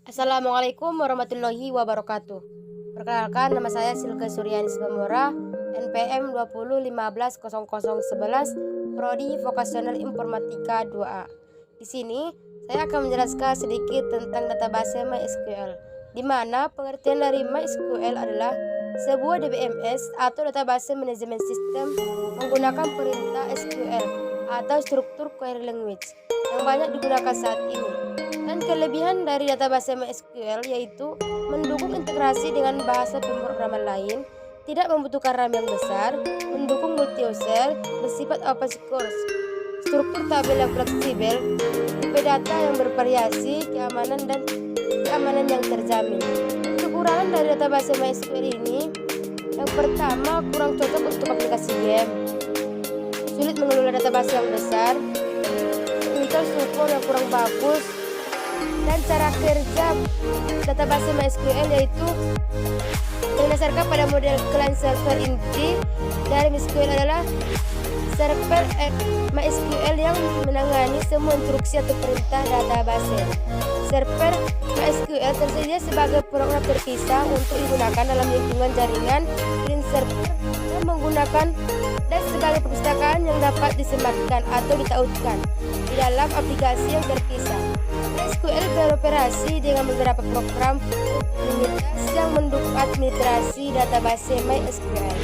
Assalamualaikum warahmatullahi wabarakatuh. Perkenalkan, nama saya Silke Suryani Sibamora, NPM 20150011, Prodi Vokasional Informatika 2A. Di sini saya akan menjelaskan sedikit tentang database MySQL, di mana pengertian dari MySQL adalah sebuah DBMS atau database management system menggunakan perintah SQL atau struktur query language yang banyak digunakan saat ini. Dan kelebihan dari database MySQL yaitu mendukung integrasi dengan bahasa pemrograman lain, tidak membutuhkan RAM yang besar, mendukung multi-user, bersifat open source, struktur tabel yang fleksibel, tipe data yang bervariasi, keamanan yang terjamin. Kekurangan dari database MySQL ini, yang pertama, kurang cocok untuk aplikasi game, sulit mengelola database yang besar, teknikal support yang kurang bagus, dan cara kerja database MySQL yaitu berdasarkan pada model client server inti dari MySQL adalah server MySQL yang menangani semua instruksi atau perintah database. Server MySQL tersedia sebagai program terpisah untuk digunakan dalam lingkungan jaringan client server yang menggunakan dan sebagai perpustakaan yang dapat disematkan atau ditautkan di dalam aplikasi yang terpisah. MySQL beroperasi dengan beberapa program utilitas yang mendukung administrasi database MySQL.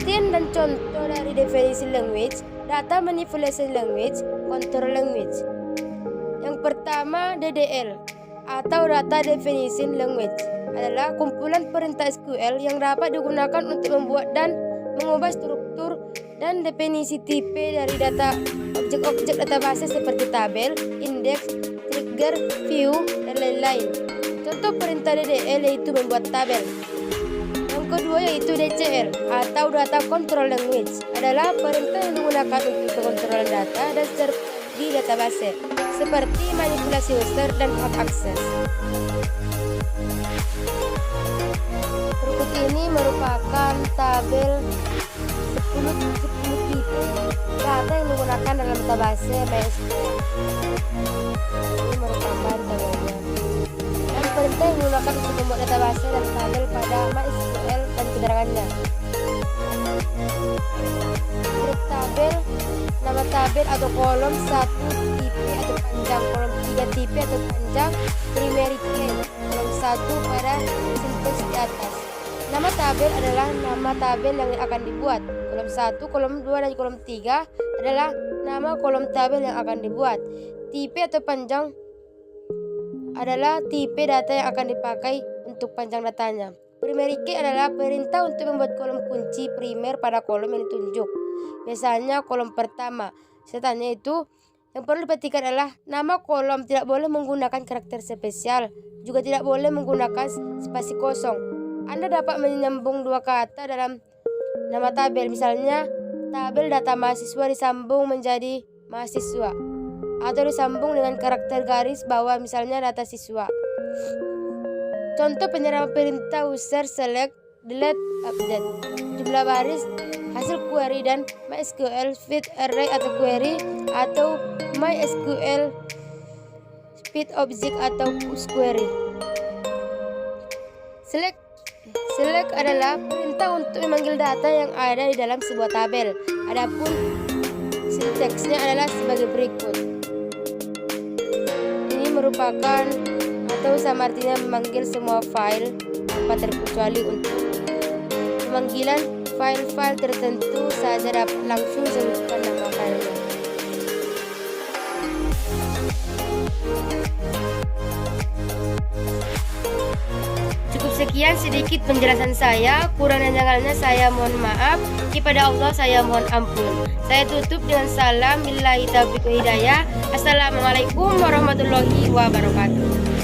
Pengertian dan contoh dari definisi language, data manipulation language, control language. Yang pertama, DDL atau data definition language adalah kumpulan perintah SQL yang dapat digunakan untuk membuat dan mengubah struktur dan definisi tipe dari data objek-objek database seperti tabel, indeks, trigger, view, dan lain-lain. Contoh perintah DDL yaitu membuat tabel. Yang kedua yaitu DCL atau data control language adalah perintah yang digunakan untuk pengontrolan data dan server di database seperti manipulasi user dan hak akses. Berikut ini merupakan tabel 10 tipe data yang digunakan dalam database MySQL. Ini merupakan tabelnya. Dan perintah yang digunakan untuk membuat database dan tabel pada MySQL dan keterangannya. Grup tabel, nama tabel atau kolom 1 tipe atau panjang, kolom 3 tipe atau panjang, primary key, kolom 1 pada sinteks di atas. Nama tabel adalah nama tabel yang akan dibuat. Kolom 1, kolom 2, dan kolom 3 adalah nama kolom tabel yang akan dibuat. Tipe atau panjang adalah tipe data yang akan dipakai untuk panjang datanya. Primary key adalah perintah untuk membuat kolom kunci primer pada kolom yang ditunjuk. Biasanya kolom pertama. Sertanya itu yang perlu diperhatikan adalah nama kolom tidak boleh menggunakan karakter spesial, juga tidak boleh menggunakan spasi kosong. Anda dapat menyambung dua kata dalam nama tabel, misalnya tabel data mahasiswa disambung menjadi mahasiswa, atau disambung dengan karakter garis bawah, misalnya data siswa. Contoh penyerapan perintah user select, delete, update, jumlah baris, hasil query, dan MySQL feed array atau query, atau MySQL feed object atau query. Select adalah perintah untuk memanggil data yang ada di dalam sebuah tabel. Adapun sinteksnya adalah sebagai berikut. Ini merupakan atau sama artinya memanggil semua file tanpa terkecuali. Untuk pemanggilan file-file tertentu saja dapat langsung sebutkan nama filenya. Cukup sekian sedikit penjelasan saya, kurang dan jangannya saya mohon maaf. Kepada Allah saya mohon ampun. Saya tutup dengan salam billahi taufiq wal hidayah. Assalamualaikum warahmatullahi wabarakatuh.